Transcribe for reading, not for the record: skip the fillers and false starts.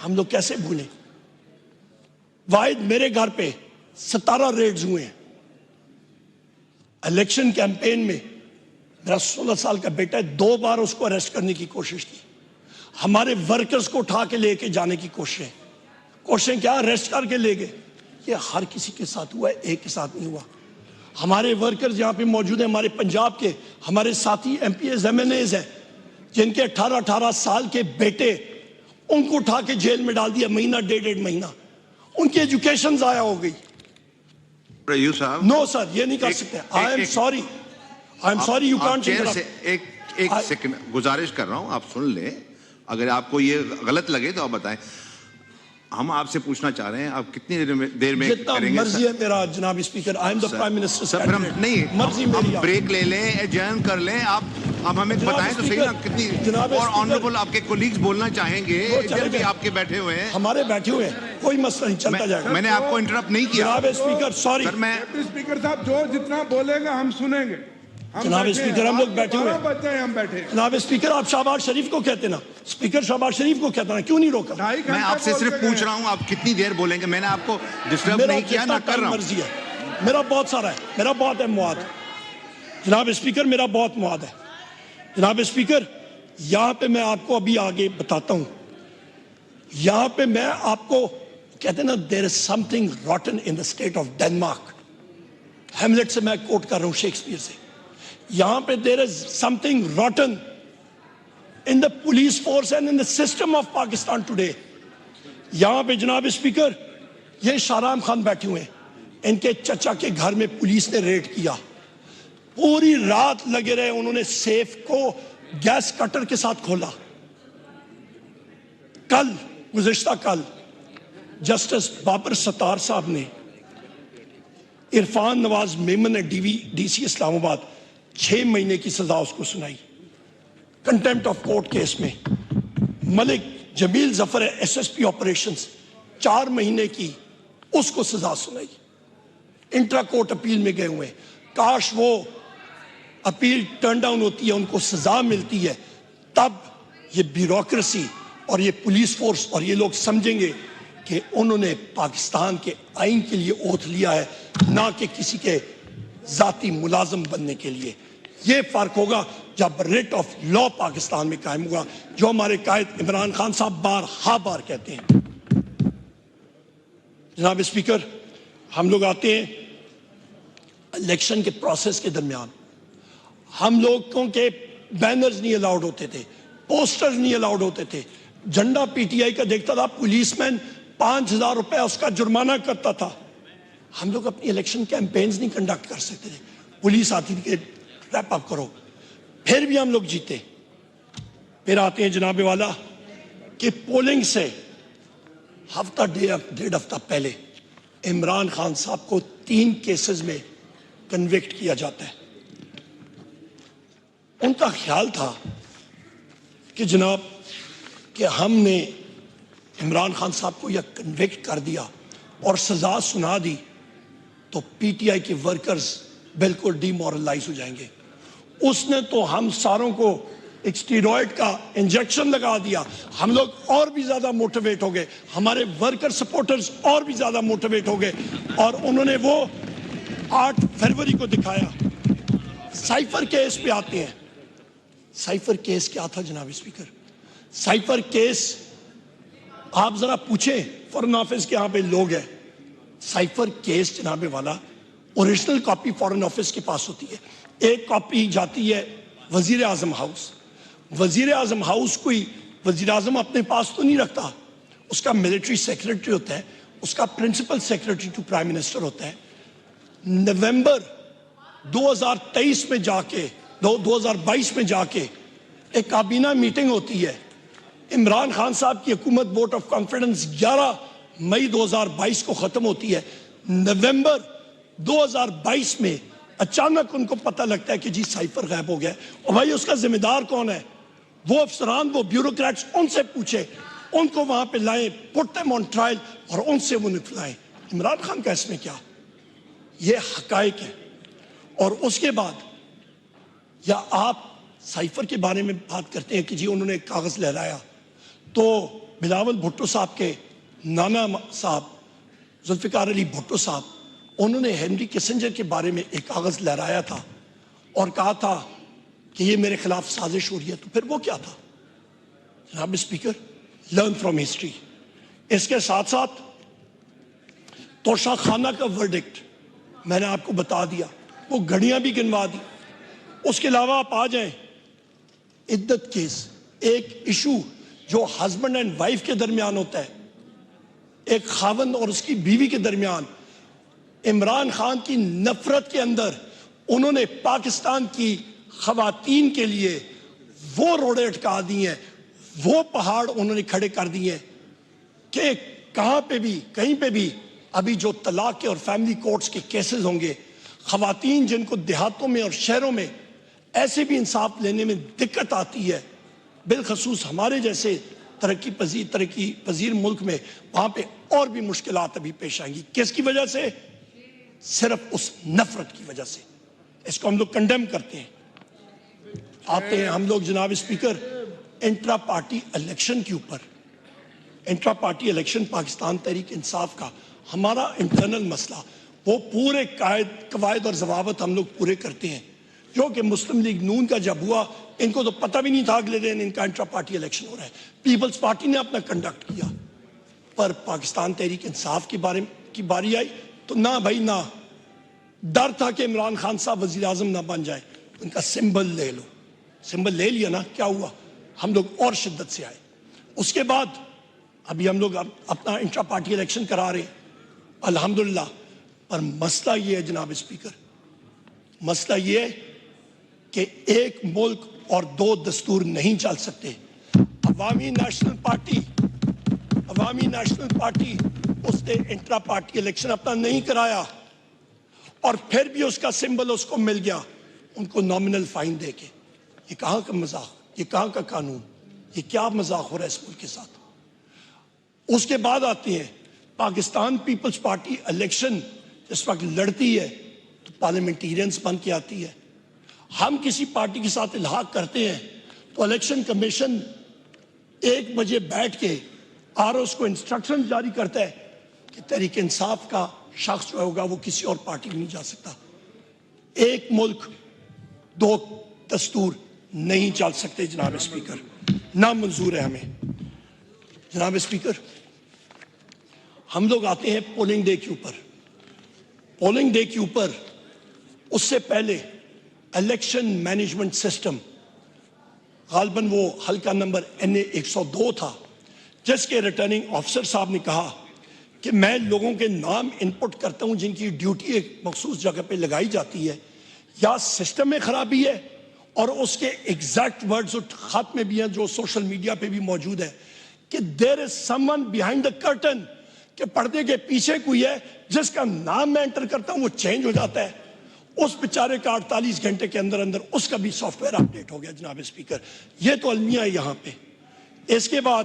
ہم لوگ کیسے بھولیں؟ واحد میرے گھر پہ 17 ریڈز ہوئے ہیں. الیکشن کیمپین میں میرا 16 سال کا بیٹا ہے, 2 بار اس کو اریسٹ کرنے کی کوشش کی. ہمارے ورکرز کو اٹھا کے لے کے جانے کی کوششیں کیا اریسٹ کر کے لے گئے. یہ ہر کسی کے ساتھ ہوا ہے, ایک کے ساتھ نہیں ہوا. ہمارے ورکرز یہاں پہ موجود ہیں, ہمارے پنجاب کے ہمارے ساتھی MPs MNAs ہیں جن کے 18 سال کے بیٹے, ان کو اٹھا کے جیل میں ڈال دیا مہینہ 1.5 مہینہ. ان کی ایجوکیشن ضائع ہو گئی. نو سر, یہ نہیں کر سکتے. I am sorry you can't. ایک سیکنڈ گزارش کر رہا ہوں, آپ سن لیں. اگر آپ کو یہ غلط لگے تو آپ بتائیں. ہم آپ سے پوچھنا چاہ رہے ہیں آپ کتنی دیر میں جتنا مرضی ہے میرا جناب speaker. I am the prime minister. نہیں, ہم بریک لے لیں, ایڈجرن کر لیں. آپ ہمیں بتائیں تو صحیح نا کتنی. اور آنریبل آپ کے کولیگز بولنا چاہیں گے, ادھر بھی آپ کے بیٹھے ہوئے ہیں, ہمارے بیٹھے ہوئے ہیں, کوئی مسئلہ نہیں, چلتا جائے گا. میں نے آپ کو انٹرپٹ نہیں کیا جناب اسپیکر. سوری اسپیکر صاحب, جو جتنا بولے گا ہم سنیں گے. جناب اسپیکر ہم لوگ بیٹھے ہوئے ہیں. جناب اسپیکر آپ شہباز شریف کو کہتے نا, اسپیکر شہباز شریف کو کہتا نا, کیوں نہیں روکا؟ میں آپ سے صرف پوچھ رہا ہوں آپ کتنی دیر بولیں گے. میں نے آپ کو ڈسٹرب نہیں کیا, نہ کر رہا ہوں. مرضی ہے میرا, بہت سارا ہے, میرا بہت ہے مواد. جناب اسپیکر میرا بہت مواد ہے. جناب اسپیکر یہاں پہ میں آپ کو ابھی آگے بتاتا ہوں. یہاں پہ میں آپ کو کہتے ہیں نا, there is something rotten in the state of Denmark. Hamlet سے میں کوٹ کر رہا ہوں, شیکسپیئر سے. یہاں پہ there is something rotten in the police force and in the system of Pakistan today. یہاں پہ جناب اسپیکر یہ شاہرام خان بیٹھے ہوئے ہیں, ان کے چچا کے گھر میں پولیس نے ریڈ کیا. پوری رات لگے رہے, انہوں نے سیف کو گیس کٹر کے ساتھ کھولا. گزشتہ کل جسٹس بابر ستار صاحب نے عرفان نواز میمن نے ڈی سی اسلام آباد 6 مہینے کی سزا اس کو سنائی کنٹیمپٹ آف کورٹ کیس میں. ملک جمیل ظفر ایس ایس پی آپریشنز 4 مہینے کی اس کو سزا سنائی. انٹرا کورٹ اپیل میں گئے ہوئے. کاش وہ اپیل ٹرن ڈاؤن ہوتی ہے, ان کو سزا ملتی ہے, تب یہ بیوروکریسی اور یہ پولیس فورس اور یہ لوگ سمجھیں گے کہ انہوں نے پاکستان کے آئین کے لیے اوتھ لیا ہے, نہ کہ کسی کے ذاتی ملازم بننے کے لیے. یہ فرق ہوگا جب ریٹ آف لا پاکستان میں قائم ہوگا, جو ہمارے قائد عمران خان صاحب بار کہتے ہیں. جناب اسپیکر ہم لوگ آتے ہیں الیکشن کے پروسیس کے درمیان. ہم لوگوں کے بینرز نہیں الاؤڈ ہوتے تھے, پوسٹرز نہیں الاؤڈ ہوتے تھے. جھنڈا پی ٹی آئی کا دیکھتا تھا, پولیس مین 5,000 روپے اس کا جرمانہ کرتا تھا. ہم لوگ اپنی الیکشن کیمپینز نہیں کنڈکٹ کر سکتے تھے. پولیس آتی تھی کہ ریپ اپ کرو, پھر بھی ہم لوگ جیتے. پھر آتے ہیں جناب والا کہ پولنگ سے ڈیڑھ ہفتہ پہلے عمران خان صاحب کو 3 کیسز میں کنوکٹ کیا جاتا ہے. ان کا خیال تھا کہ جناب کہ ہم نے عمران خان صاحب کو یہ کنوکٹ کر دیا اور سزا سنا دی تو پی ٹی آئی کے ورکرز بالکل ڈی مورلائز ہو جائیں گے. اس نے تو ہم ساروں کو ایک اسٹیرائڈ کا انجیکشن لگا دیا. ہم لوگ اور بھی زیادہ موٹیویٹ ہو گئے, ہمارے ورکر سپورٹرز اور بھی زیادہ موٹیویٹ ہو گئے, اور انہوں نے وہ 8 فروری کو دکھایا. سائفر کیس پہ آتے ہیں. سائفر کیس کیا تھا جناب اسپیکر؟ سائفر کیس آپ ذرا پوچھیں فارن آفس کے یہاں پہ لوگ ہیں. سائفر کیس جناب والا اوریجنل کاپی فارن آفس کے پاس ہوتی ہے, ایک کاپی جاتی ہے وزیر اعظم ہاؤس. وزیر اعظم ہاؤس کوئی وزیر اعظم اپنے پاس تو نہیں رکھتا, اس کا ملٹری سیکرٹری ہوتا ہے, اس کا principal secretary to prime minister ہوتا ہے. نومبر 2023 میں جا کے 2022 میں جا کے ایک کابینہ میٹنگ ہوتی ہے. عمران خان صاحب کی حکومت ووٹ آف کانفیڈنس 11 مئی 2022 کو ختم ہوتی ہے. نومبر 2022 میں اچانک ان کو پتہ لگتا ہے کہ جی سائفر غائب ہو گیا. اور بھائی اس کا ذمہ دار کون ہے؟ وہ افسران, وہ بیوروکریٹس, ان سے پوچھے, ان کو وہاں پہ لائیں, پٹ دیم آن ٹرائل, اور ان سے وہ نکلائیں. عمران خان کا اس میں کیا؟ یہ حقائق ہے. اور اس کے بعد یا آپ سائفر کے بارے میں بات کرتے ہیں کہ جی انہوں نے کاغذ لہرایا, تو بلاول بھٹو صاحب کے نانا صاحب ذوالفقار علی بھٹو صاحب, انہوں نے ہینری کسنجر کے بارے میں ایک کاغذ لہرایا تھا اور کہا تھا کہ یہ میرے خلاف سازش ہو رہی ہے. تو پھر وہ کیا تھا جناب اسپیکر؟ Learn from history. اس کے ساتھ ساتھ توشہ خانہ کا ورڈکٹ میں نے آپ کو بتا دیا, وہ گھڑیاں بھی گنوا دی. اس کے علاوہ آپ آ جائیں عدت کیس, ایک ایشو جو ہسبینڈ اینڈ وائف کے درمیان ہوتا ہے, ایک خاوند اور اس کی بیوی کے درمیان. عمران خان کی نفرت کے اندر انہوں نے پاکستان کی خواتین کے لیے وہ روڑے اٹکا دی ہیں, وہ پہاڑ انہوں نے کھڑے کر دیے ہیں کہ کہاں پہ بھی کہیں پہ بھی ابھی جو طلاق کے اور فیملی کورٹس کے کیسز ہوں گے, خواتین جن کو دیہاتوں میں اور شہروں میں ایسے بھی انصاف لینے میں دقت آتی ہے, بالخصوص ہمارے جیسے ترقی پذیر ملک میں, وہاں پہ اور بھی مشکلات ابھی پیش آئیں گی. کس کی وجہ سے؟ صرف اس نفرت کی وجہ سے. اس کو ہم لوگ کنڈیم کرتے ہیں. آتے ہیں ہم لوگ جناب اسپیکر انٹرا پارٹی الیکشن کے اوپر. Intra party election Pakistan Tehreek Insaf کا ہمارا انٹرنل مسئلہ, وہ پورے قواعد اور ضوابط ہم لوگ پورے کرتے ہیں, جو کہ مسلم لیگ نون کا جب ہوا ان کو تو پتہ بھی نہیں تھا اگلے دن ان کا انٹرا پارٹی الیکشن ہو رہا ہے. پیپلز پارٹی نے اپنا کنڈکٹ کیا, پر پاکستان تحریک انصاف کی باری آئی تو نہ بھائی نہ. ڈر تھا کہ عمران خان صاحب وزیر اعظم نہ بن جائے, ان کا سمبل لے لو. سمبل لے لیا نا, کیا ہوا؟ ہم لوگ اور شدت سے آئے. اس کے بعد ابھی ہم لوگ اپنا انٹرا پارٹی الیکشن کرا رہے ہیں الحمدللہ. پر مسئلہ یہ ہے جناب اسپیکر, مسئلہ یہ ہے کہ ایک ملک اور دو دستور نہیں چل سکتے. عوامی نیشنل پارٹی اس نے انٹرا پارٹی الیکشن اپنا نہیں کرایا اور پھر بھی اس کا سمبل اس کو مل گیا, ان کو نامنل فائن دے کے. یہ کہاں کا مذاق, یہ کہاں کا قانون, یہ کیا مذاق ہو رہا ہے اس ملک کے ساتھ؟ اس کے بعد آتی ہیں پاکستان پیپلز پارٹی الیکشن جس وقت لڑتی ہے تو پارلیمنٹیرینز بن کے آتی ہے. ہم کسی پارٹی کے ساتھ الحاق کرتے ہیں تو الیکشن کمیشن 1 بجے بیٹھ کے آرઓز کو انسٹرکشن جاری کرتا ہے کہ تحریک انصاف کا شخص جو ہوگا وہ کسی اور پارٹی میں نہیں جا سکتا. ایک ملک دو دستور نہیں چل سکتے جناب اسپیکر, نہ منظور ہے ہمیں. جناب اسپیکر, ہم لوگ آتے ہیں پولنگ ڈے کے اوپر. پولنگ ڈے کے اوپر اس سے پہلے الیکشن مینجمنٹ سسٹم, غالباً وہ حلقہ نمبر NA 102 تھا, جس کے ریٹرننگ آفیسر صاحب نے کہا کہ میں لوگوں کے نام انپٹ کرتا ہوں جن کی ڈیوٹی ایک مخصوص جگہ پہ لگائی جاتی ہے, یا سسٹم میں خرابی ہے, اور اس کے ایگزیکٹ ورڈز خط میں بھی ہیں جو سوشل میڈیا پہ بھی موجود ہے کہ there is someone behind the curtain, کہ پردے کے پیچھے کوئی ہے جس کا نام میں انٹر کرتا ہوں وہ چینج ہو جاتا ہے. اس بیچارے کا 48 گھنٹے کے اندر اس کا بھی سافٹ ویئر اپڈیٹ ہو گیا جناب اسپیکر. یہ تو المیہ ہے یہاں پہ. اس کے بعد